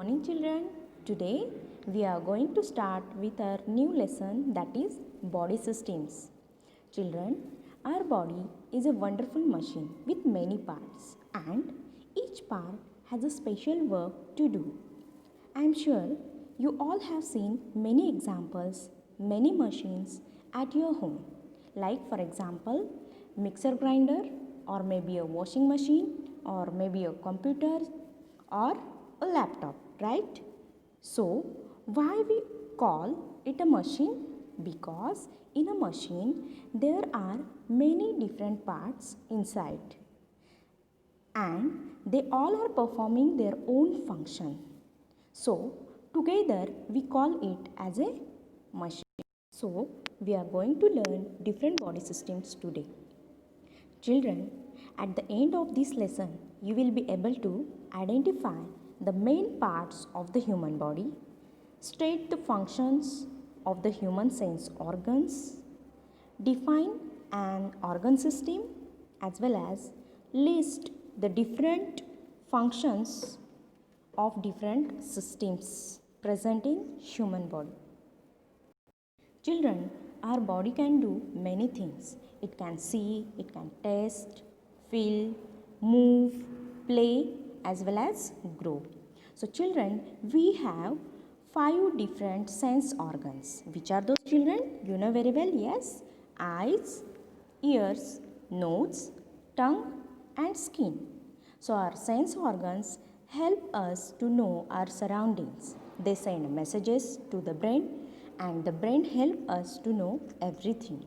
Morning children, today we are going to start with our new lesson, that is body systems. Children, our body is a wonderful machine with many parts and each part has a special work to do. I am sure you all have seen many examples, many machines at your home, like for example mixer grinder, or maybe a washing machine, or maybe a computer, or a laptop, right? So, why we call it a machine? Because in a machine there are many different parts inside and they all are performing their own function. So, together we call it as a machine. So, we are going to learn different body systems today. Children, at the end of this lesson, you will be able to identify the main parts of the human body, state the functions of the human sense organs, define an organ system, as well as list the different functions of different systems present in human body. Children, our body can do many things. It can see, it can taste, feel, move, play, as well as grow. So children, we have 5 different sense organs. Which are those children? You know very well, yes? Eyes, ears, nose, tongue and skin. So our sense organs help us to know our surroundings. They send messages to the brain and the brain help us to know everything.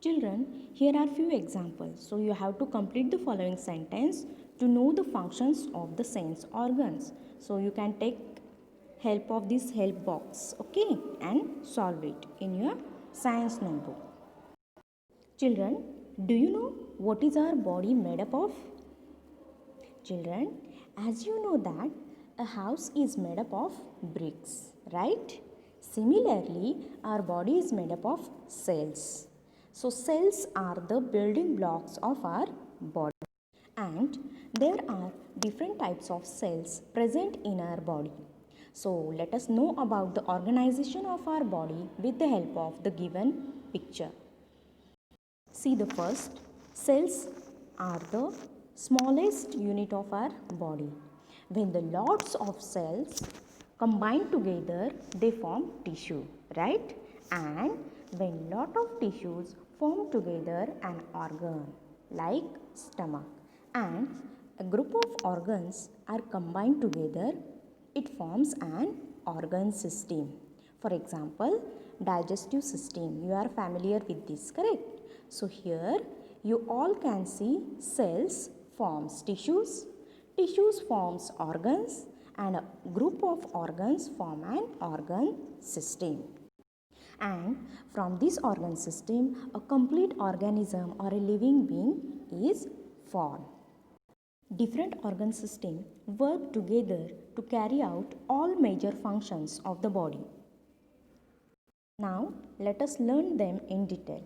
Children, here are few examples. So you have to complete the following sentence to know the functions of the sense organs. So you can take help of this help box, okay, and solve it in your science notebook. Children, do you know what is our body made up of? Children, as you know that a house is made up of bricks, right? Similarly, our body is made up of cells. So cells are the building blocks of our body. And there are different types of cells present in our body. So let us know about the organization of our body with the help of the given picture. See the first, cells are the smallest unit of our body. When the lots of cells combine together, they form tissue, right? And when lot of tissues form together an organ like stomach, and a group of organs are combined together, it forms an organ system. For example, digestive system. You are familiar with this, correct? So here you all can see cells forms tissues, tissues forms organs, and a group of organs form an organ system. And from this organ system, a complete organism or a living being is formed. Different organ systems work together to carry out all major functions of the body. Now, let us learn them in detail.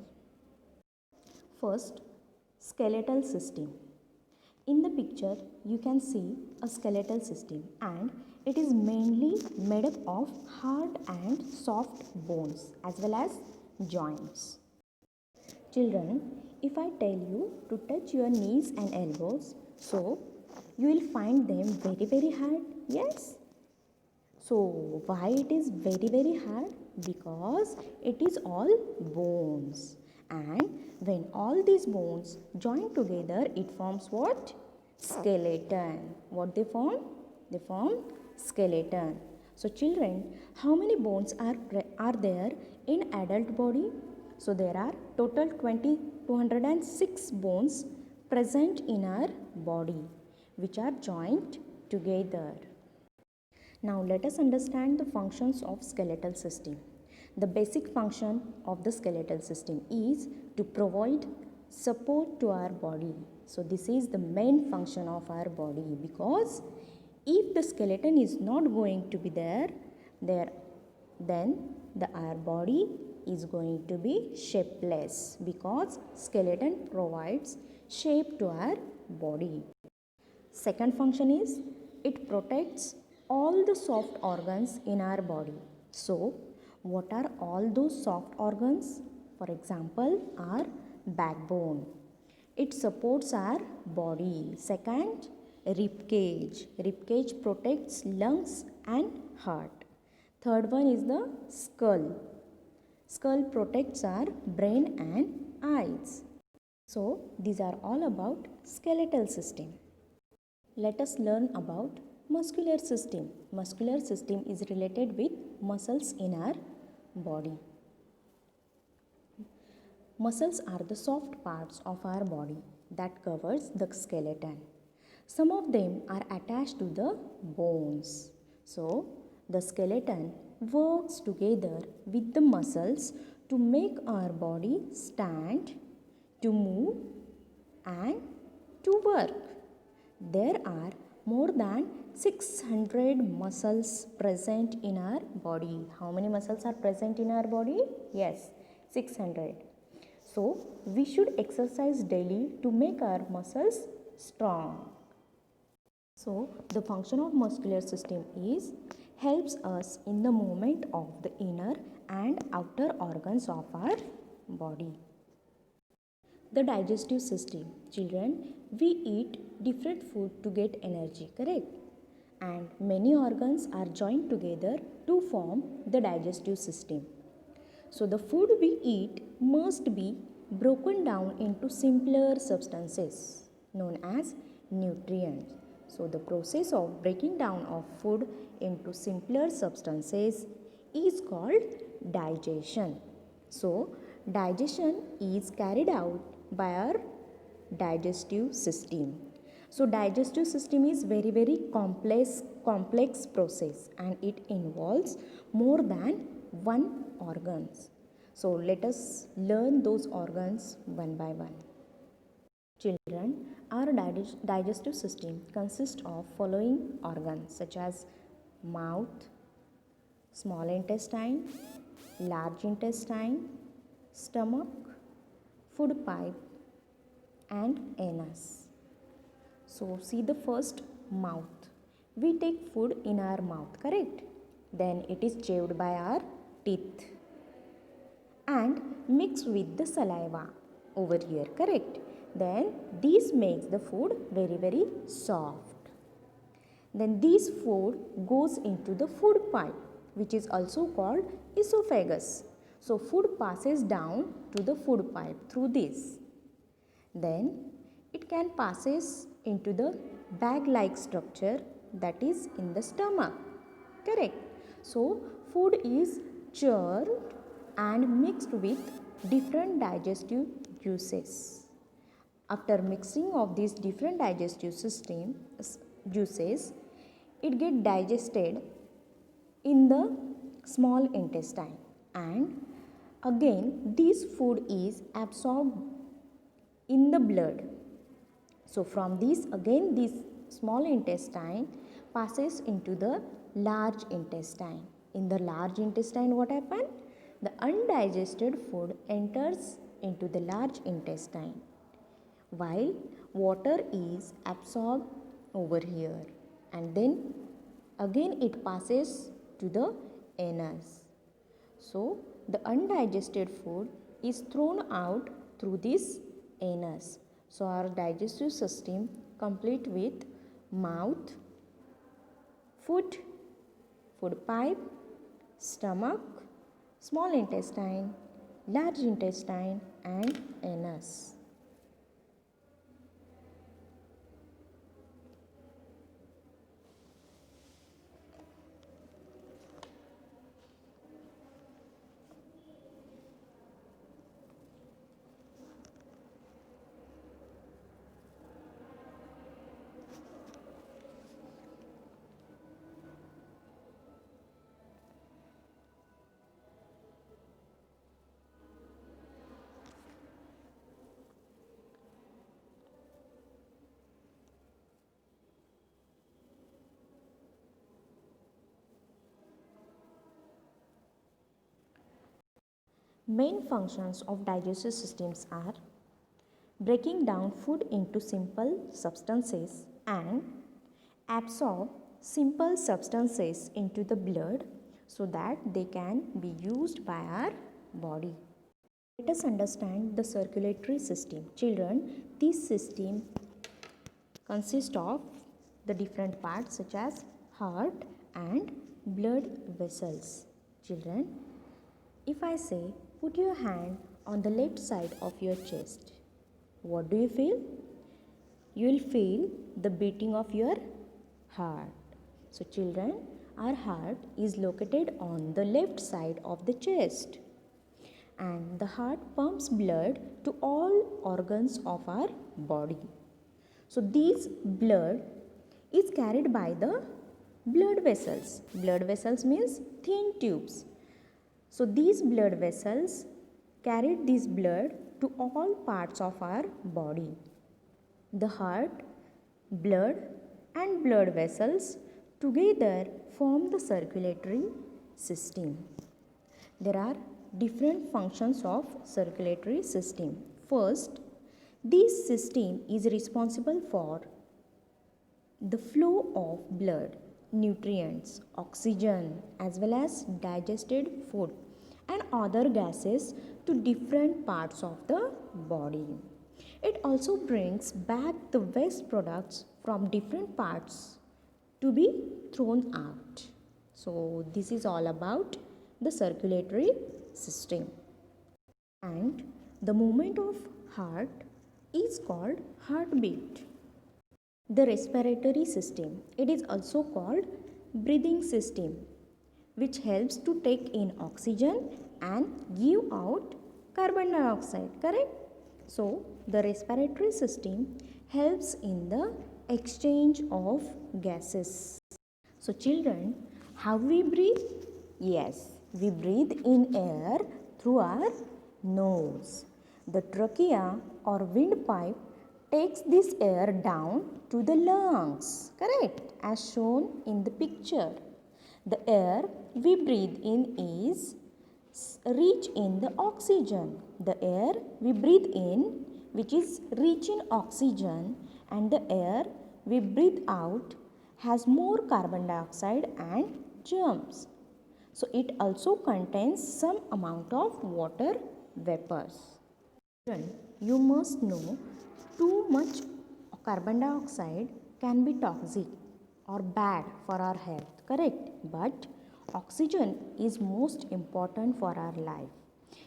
First, skeletal system. In the picture, you can see a skeletal system and it is mainly made up of hard and soft bones as well as joints. Children, if I tell you to touch your knees and elbows, so you will find them very hard, yes? So why it is very hard? Because it is all bones. And when all these bones join together, it forms what? Skeleton. What they form? They form skeleton. So children, how many bones are there in adult body? So there are total 206 bones present in our body, which are joined together. Now let us understand the functions of skeletal system. The basic function of the skeletal system is to provide support to our body. So this is the main function of our body, because if the skeleton is not going to be there, then our body is going to be shapeless, because skeleton provides shape to our body. Second function is it protects all the soft organs in our body. So, what are all those soft organs? For example, our backbone. It supports our body. Second, rib cage. Rib cage protects lungs and heart. Third one is the skull. Skull protects our brain and eyes. So, these are all about skeletal system. Let us learn about muscular system. Muscular system is related with muscles in our body. Muscles are the soft parts of our body that covers the skeleton. Some of them are attached to the bones. So, the skeleton works together with the muscles to make our body stand, to move and to work. There are more than 600 muscles present in our body. How many muscles are present in our body? Yes, 600. So, we should exercise daily to make our muscles strong. So, the function of muscular system is helps us in the movement of the inner and outer organs of our body. The digestive system. Children, we eat different food to get energy, correct? And many organs are joined together to form the digestive system. So, the food we eat must be broken down into simpler substances known as nutrients. So, the process of breaking down of food into simpler substances is called digestion. So, digestion is carried out by our digestive system. So, digestive system is very complex process and it involves more than one organs. So, let us learn those organs one by one. Children, our digestive system consists of following organs such as mouth, small intestine, large intestine, stomach, food pipe and anus. So, see the first, mouth. We take food in our mouth, correct? Then it is chewed by our teeth and mixed with the saliva over here, correct? Then this makes the food very soft. Then this food goes into the food pipe, which is also called esophagus. So, food passes down to the food pipe through this. Then it can passes into the bag-like structure that is in the stomach. Correct. So, food is churned and mixed with different digestive juices. After mixing of these different digestive juices, it gets digested in the small intestine and again this food is absorbed in the blood. So, from this again this small intestine passes into the large intestine. In the large intestine what happens? The undigested food enters into the large intestine while water is absorbed over here and then again it passes to the anus. So, the undigested food is thrown out through this anus. So, our digestive system complete with mouth, food pipe, stomach, small intestine, large intestine and anus. Main functions of digestive systems are breaking down food into simple substances and absorb simple substances into the blood so that they can be used by our body. Let us understand the circulatory system. Children, this system consists of the different parts such as heart and blood vessels. Children, if I say put your hand on the left side of your chest, what do you feel? You will feel the beating of your heart. So children, our heart is located on the left side of the chest, and the heart pumps blood to all organs of our body. So this blood is carried by the blood vessels. Blood vessels means thin tubes. So these blood vessels carried this blood to all parts of our body. The heart, blood and blood vessels together form the circulatory system. There are different functions of circulatory system. First, this system is responsible for the flow of blood, nutrients, oxygen as well as digested food and other gases to different parts of the body. It also brings back the waste products from different parts to be thrown out. So this is all about the circulatory system. And the movement of heart is called heartbeat. The respiratory system, it is also called breathing system, which helps to take in oxygen and give out carbon dioxide, correct? So the respiratory system helps in the exchange of gases. So children, how we breathe? Yes, we breathe in air through our nose. The trachea or windpipe takes this air down to the lungs, correct? As shown in the picture. The air we breathe in is rich in the oxygen. The air we breathe in, which is rich in oxygen, and the air we breathe out has more carbon dioxide and germs. So it also contains some amount of water vapors. Children, you must know too much carbon dioxide can be toxic or bad for our health, correct? But oxygen is most important for our life.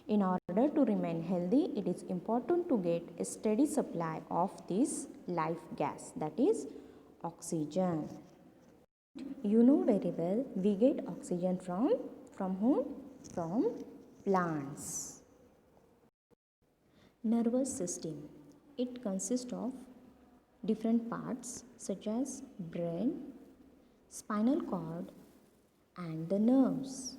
In order to remain healthy, it is important to get a steady supply of this life gas, that is oxygen. You know very well, we get oxygen from whom? From plants. Nervous system. It consists of different parts such as brain, spinal cord and the nerves.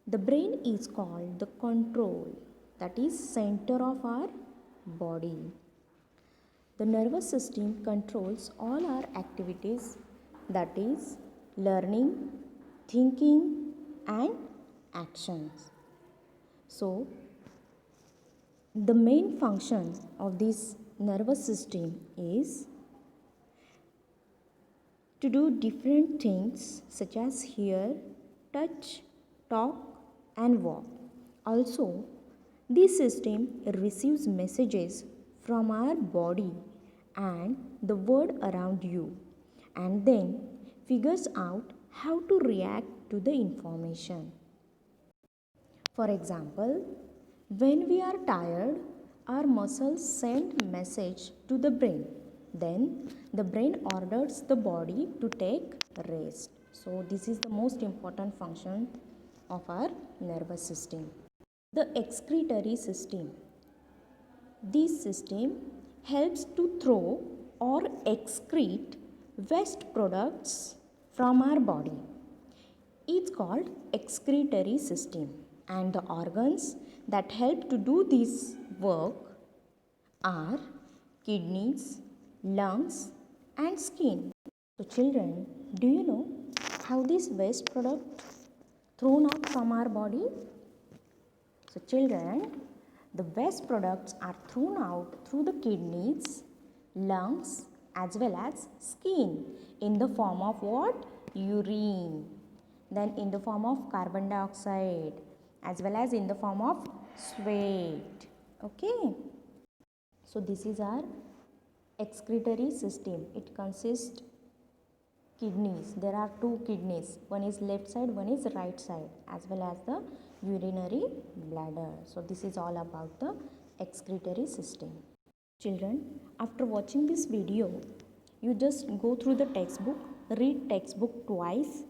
The brain is called the control, that is center of our body. The nervous system controls all our activities, that is learning, thinking and actions. So the main function of this nervous system is to do different things such as hear, touch, talk and walk. Also, this system receives messages from our body and the world around you and then figures out how to react to the information. For example, when we are tired, our muscles send message to the brain. Then the brain orders the body to take rest. So this is the most important function of our nervous system. The excretory system. This system helps to throw or excrete waste products from our body. It's called excretory system, and the organs that help to do this work are kidneys, lungs and skin. So children, do you know how this waste product thrown out from our body? So children, the waste products are thrown out through the kidneys, lungs as well as skin in the form of what? Urine. Then in the form of carbon dioxide as well as in the form of sweat. Okay. So this is our excretory system. It consists kidneys. There are two kidneys. One is left side, one is right side, as well as the urinary bladder. So this is all about the excretory system. Children, after watching this video, you just go through the textbook, read textbook twice,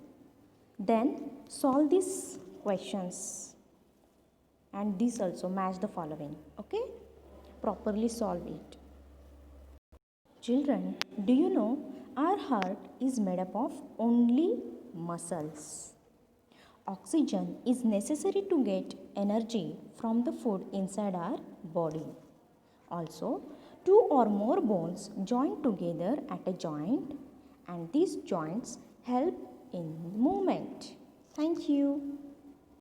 then solve these questions, and this also match the following. Okay, properly solve it. Children, do you know our heart is made up of only muscles? Oxygen is necessary to get energy from the food inside our body. Also, two or more bones join together at a joint, and these joints help in movement. Thank you.